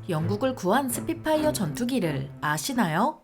영국을 구한 스핏파이어 전투기를 아시나요?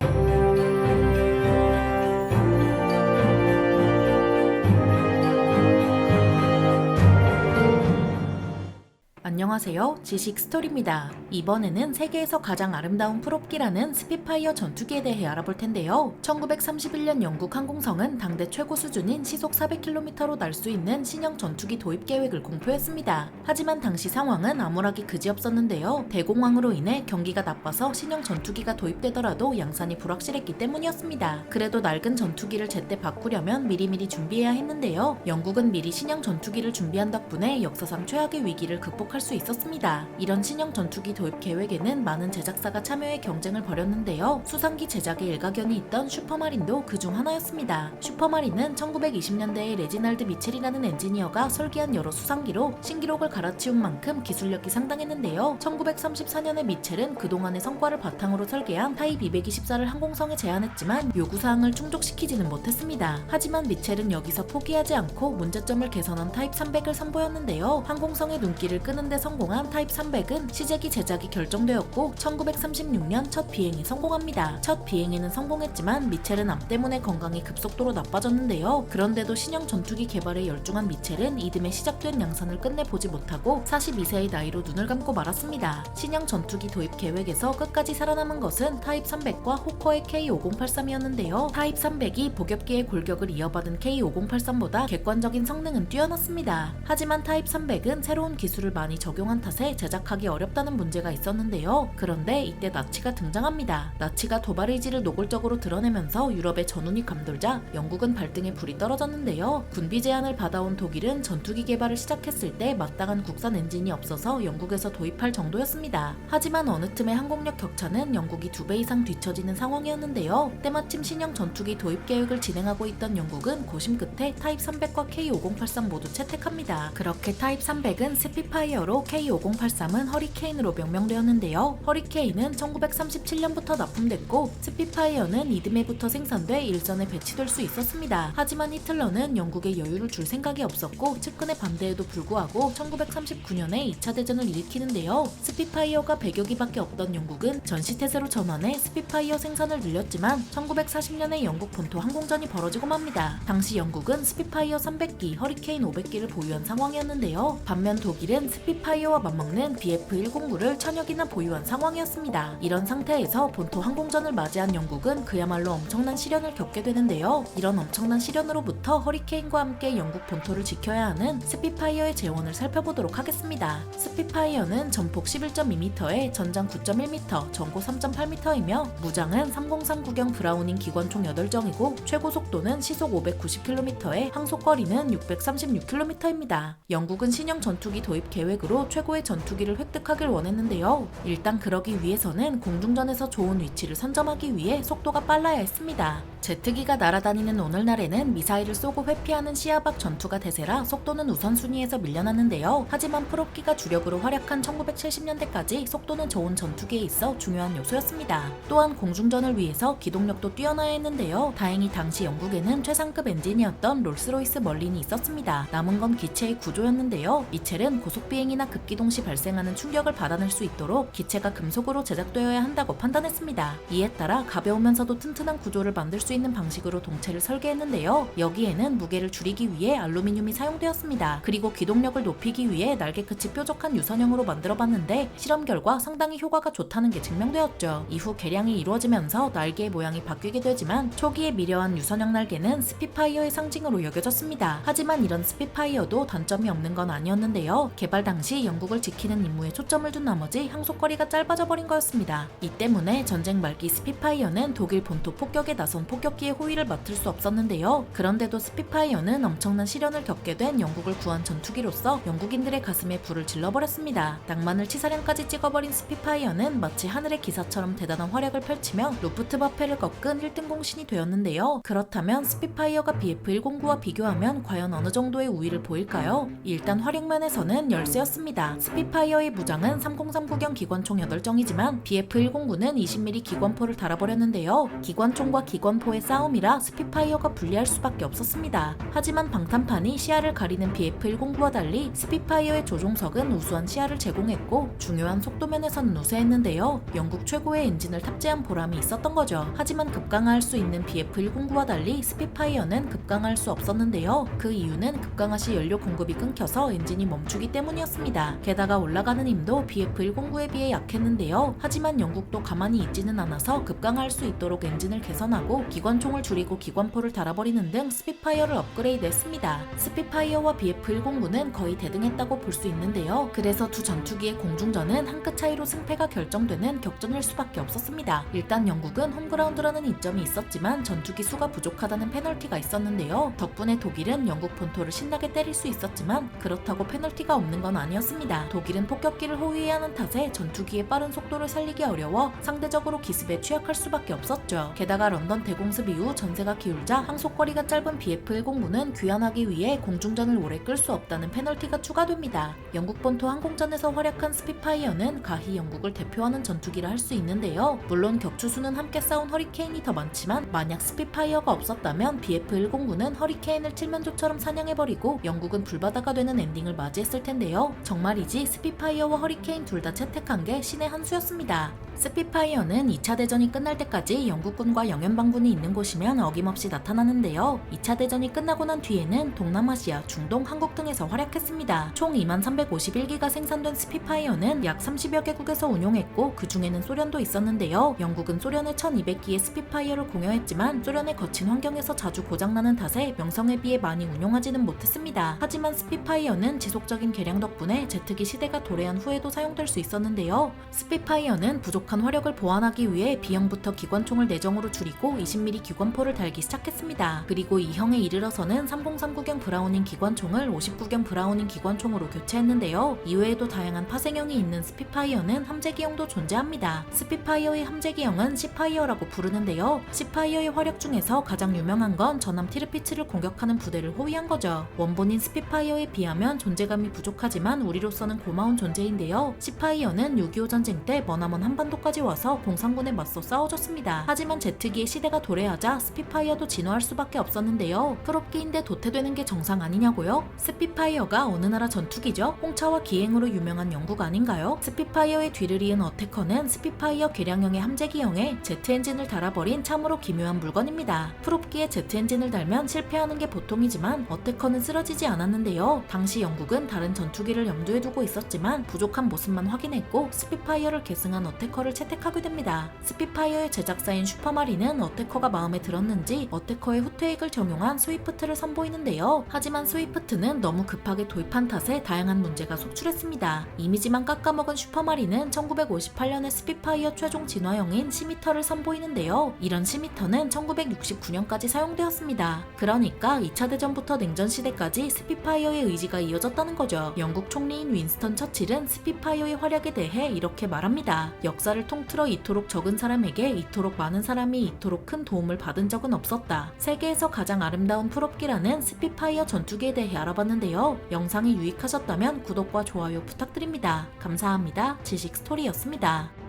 안녕하세요. 지식 스토리입니다. 이번에는 세계에서 가장 아름다운 프롭기라는 스핏파이어 전투기에 대해 알아볼 텐데요. 1931년 영국 항공성은 당대 최고 수준인 시속 400km로 날 수 있는 신형 전투기 도입 계획을 공표했습니다. 하지만 당시 상황은 암울하기 그지없었는데요. 대공황으로 인해 경기가 나빠서 신형 전투기가 도입되더라도 양산이 불확실했기 때문이었습니다. 그래도 낡은 전투기를 제때 바꾸려면 미리미리 준비해야 했는데요. 영국은 미리 신형 전투기를 준비한 덕분에 역사상 최악의 위기를 극복할 수 있었습니다. 이런 신형 전투기 도입 계획에는 많은 제작사가 참여해 경쟁을 벌였는데요. 수상기 제작에 일가견이 있던 슈퍼마린도 그중 하나였습니다. 슈퍼마린은 1920년대에 레지날드 미첼이라는 엔지니어가 설계한 여러 수상기로 신기록을 갈아치운 만큼 기술력이 상당했는데요. 1934년에 미첼은 그동안의 성과를 바탕으로 설계한 타입 224를 항공성에 제안했지만 요구사항을 충족시키지는 못했습니다. 하지만 미첼은 여기서 포기하지 않고 문제점을 개선한 타입 300을 선보였는데요. 항공성의 눈길을 끄는 데 성공한 타입 300은 시제기 제작이 결정되었고 1936년 첫 비행에 성공합니다. 첫 비행에는 성공했지만 미첼은 암 때문에 건강이 급속도로 나빠졌는데요. 그런데도 신형 전투기 개발에 열중한 미첼은 이듬해 시작된 양산을 끝내보지 못하고 42세의 나이로 눈을 감고 말았습니다. 신형 전투기 도입 계획에서 끝까지 살아남은 것은 타입 300과 호커의 K5083이었는데요. 타입 300이 복엽기의 골격을 이어받은 K5083보다 객관적인 성능은 뛰어났습니다. 하지만 타입 300은 새로운 기술을 많이 적용한 탓에 제작하기 어렵다는 문제가 있었는데요. 그런데 이때 나치가 등장합니다. 나치가 도발 의지를 노골적으로 드러내면서 유럽의 전운이 감돌자 영국은 발등에 불이 떨어졌는데요. 군비 제안을 받아온 독일은 전투기 개발을 시작했을 때 마땅한 국산 엔진이 없어서 영국에서 도입할 정도였습니다. 하지만 어느 틈에 항공력 격차는 영국이 2배 이상 뒤처지는 상황이었는데요. 때마침 신형 전투기 도입 계획을 진행하고 있던 영국은 고심 끝에 타입 300과 K5083 모두 채택합니다. 그렇게 타입 300은 스핏파이어로 K5083은 허리케인으로 명명되었는데요. 허리케인은 1937년부터 납품됐고 스핏파이어는 이듬해부터 생산돼 일선에 배치될 수 있었습니다. 하지만 히틀러는 영국에 여유를 줄 생각이 없었고 측근의 반대에도 불구하고 1939년에 2차 대전을 일으키는데요. 스핏파이어가 100여 기밖에 없던 영국은 전시태세로 전환해 스핏파이어 생산을 늘렸지만 1940년에 영국 본토 항공전이 벌어지고 맙니다. 당시 영국은 스핏파이어 300기, 허리케인 500기를 보유한 상황이었는데요. 반면 독일은 스핏파이어와 맞먹는 BF109를 1000여 기나 보유한 상황이었습니다. 이런 상태에서 본토 항공전을 맞이한 영국은 그야말로 엄청난 시련을 겪게 되는데요. 이런 엄청난 시련으로부터 허리케인과 함께 영국 본토를 지켜야 하는 스핏파이어의 재원을 살펴보도록 하겠습니다. 스핏파이어는 전폭 11.2m에 전장 9.1m, 전고 3.8m이며 무장은 3039경 브라우닝 기관총 8정이고 최고 속도는 시속 590km에 항속거리는 636km입니다. 영국은 신형 전투기 도입 계획으로 최고의 전투기를 획득하길 원했는데요. 일단 그러기 위해서는 공중전에서 좋은 위치를 선점하기 위해 속도가 빨라야 했습니다. 제트기가 날아다니는 오늘날에는 미사일을 쏘고 회피하는 시야박 전투가 대세라 속도는 우선순위에서 밀려났는데요. 하지만 프롭기가 주력으로 활약한 1970년대까지 속도는 좋은 전투기에 있어 중요한 요소였습니다. 또한 공중전을 위해서 기동력도 뛰어나야 했는데요. 다행히 당시 영국에는 최상급 엔진이었던 롤스로이스 멀린이 있었습니다. 남은 건 기체의 구조였는데요. 미첼은 고속비행이나 급기동 시 발생하는 충격을 받아낼 수 있도록 기체가 금속으로 제작되어야 한다고 판단했습니다. 이에 따라 가벼우면서도 튼튼한 구조를 만들 수 있는 방식으로 동체를 설계했는데요. 여기에는 무게를 줄이기 위해 알루미늄이 사용되었습니다. 그리고 기동력을 높이기 위해 날개 끝이 뾰족한 유선형으로 만들어봤는데 실험 결과 상당히 효과가 좋다는 게 증명되었죠. 이후 개량이 이루어지면서 날개의 모양이 바뀌게 되지만 초기에 미려한 유선형 날개는 스핏파이어의 상징으로 여겨졌습니다. 하지만 이런 스핏파이어도 단점이 없는 건 아니었는데요. 개발 당시 영국을 지키는 임무에 초점을 둔 나머지 항속거리가 짧아져 버린 거였습니다. 이 때문에 전쟁 말기 스핏파이어는 독일 본토 폭격에 나선 폭격기의 호위를 맡을 수 없었는데요. 그런데도 스핏파이어는 엄청난 시련을 겪게 된 영국을 구한 전투기로서 영국인들의 가슴에 불을 질러버렸습니다. 낭만을 치사량까지 찍어버린 스핏파이어는 마치 하늘의 기사처럼 대단한 활약을 펼치며 루프트바페를 꺾은 1등 공신이 되었는데요. 그렇다면 스핏파이어가 BF109와 비교하면 과연 어느 정도의 우위를 보일까요? 일단 활용면에서는 열세였습니다. 전투기였습니다. 스피파이어의 무장은 3039경 기관총 8정이지만 BF-109는 20mm 기관포를 달아버렸는데요. 기관총과 기관포의 싸움이라 스피파이어가 불리할 수밖에 없었습니다. 하지만 방탄판이 시야를 가리는 BF-109와 달리 스피파이어의 조종석은 우수한 시야를 제공했고 중요한 속도면에서는 우세했는데요. 영국 최고의 엔진을 탑재한 보람이 있었던 거죠. 하지만 급강하할 수 있는 BF-109와 달리 스피파이어는 급강할 수 없었는데요. 그 이유는 급강하 시 연료 공급이 끊겨서 엔진이 멈추기 때문이었습니다. 게다가 올라가는 힘도 BF-109에 비해 약했는데요. 하지만 영국도 가만히 있지는 않아서 급강할 수 있도록 엔진을 개선하고 기관총을 줄이고 기관포를 달아버리는 등 스피파이어를 업그레이드했습니다. 스피파이어와 BF-109는 거의 대등했다고 볼 수 있는데요. 그래서 두 전투기의 공중전은 한 끗 차이로 승패가 결정되는 격전일 수밖에 없었습니다. 일단 영국은 홈그라운드라는 이점이 있었지만 전투기 수가 부족하다는 페널티가 있었는데요. 덕분에 독일은 영국 본토를 신나게 때릴 수 있었지만 그렇다고 페널티가 없는 건 아니었습니다. 독일은 폭격기를 호위해야 하는 탓에 전투기의 빠른 속도를 살리기 어려워 상대적으로 기습에 취약할 수밖에 없었죠. 게다가 런던 대공습 이후 전세가 기울자 항속거리가 짧은 BF-109는 귀환하기 위해 공중전을 오래 끌 수 없다는 페널티가 추가됩니다. 영국 본토 항공전에서 활약한 스피파이어는 가히 영국을 대표하는 전투기라 할 수 있는데요. 물론 격추수는 함께 싸운 허리케인이 더 많지만 만약 스피파이어가 없었다면 BF-109는 허리케인을 칠면조처럼 사냥해버리고 영국은 불바다가 되는 엔딩을 맞이했을 텐데요. 정말이지 스피파이어와 허리케인 둘 다 채택한 게 신의 한 수였습니다. 스피파이어는 2차 대전이 끝날 때까지 영국군과 영연방군이 있는 곳이면 어김없이 나타나는데요. 2차 대전이 끝나고 난 뒤에는 동남아시아, 중동, 한국 등에서 활약했습니다. 총 2351기가 생산된 스피파이어는 약 30여 개국에서 운용했고 그 중에는 소련도 있었는데요. 영국은 소련의 1200기의 스피파이어를 공여했지만 소련의 거친 환경에서 자주 고장나는 탓에 명성에 비해 많이 운용하지는 못했습니다. 하지만 스피파이어는 지속적인 개량 덕분에 제트기 시대가 도래한 후에도 사용될 수 있었는데요. 스피파이어는 부족한 화력을 보완하기 위해 B형부터 기관총을 4정으로 줄이고 20mm 기관포를 달기 시작했습니다. 그리고 2형에 이르러서는 3039경 브라우닝 기관총을 59경 브라우닝 기관총으로 교체했는데요. 이외에도 다양한 파생형이 있는 스피파이어는 함재기형도 존재합니다. 스피파이어의 함재기형은 시파이어라고 부르는데요. 시파이어의 화력 중에서 가장 유명한 건 전함 티르피츠를 공격하는 부대를 호위한 거죠. 원본인 스피파이어에 비하면 존재감이 부족하지만 우리로서는 고마운 존재인데요. 시파이어는 6.25 전쟁 때 머나먼 한반도까지 와서 공산군에 맞서 싸워줬습니다. 하지만 제트기의 시대가 도래하자 스피파이어도 진화할 수밖에 없었는데요. 프롭기인데 도태되는 게 정상 아니냐고요? 스피파이어가 어느 나라 전투기죠? 홍차와 기행으로 유명한 영국 아닌가요? 스피파이어의 뒤를 이은 어태커는 스피파이어 개량형의 함재기형에 제트 엔진을 달아버린 참으로 기묘한 물건입니다. 프롭기에 제트 엔진을 달면 실패하는 게 보통이지만 어태커는 쓰러지지 않았는데요. 당시 영국은 다른 전투기를 염두에 두고 있었지만 부족한 모습만 확인했고 스피파이어를 계승한 어태커를 채택하게 됩니다. 스피파이어의 제작사인 슈퍼마린은 어태커가 마음에 들었는지 어태커의 후퇴액을 적용한 스위프트를 선보이는데요. 하지만 스위프트는 너무 급하게 도입한 탓에 다양한 문제가 속출했습니다. 이미지만 깎아먹은 슈퍼마린은 1958년에 스피파이어 최종 진화형인 시미터를 선보이는데요. 이런 시미터는 1969년까지 사용되었습니다. 그러니까 2차 대전부터 냉전 시대까지 스피파이어의 의지가 이어졌다는 거죠. 영국 총리인 윈스턴 처칠은 스피파이어의 활약에 대해 이렇게 말합니다. 역사를 통틀어 이토록 적은 사람에게 이토록 많은 사람이 이토록 큰 도움을 받은 적은 없었다. 세계에서 가장 아름다운 풀업기라는 스피파이어 전투기에 대해 알아봤는데요. 영상이 유익하셨다면 구독과 좋아요 부탁드립니다. 감사합니다. 지식 스토리였습니다.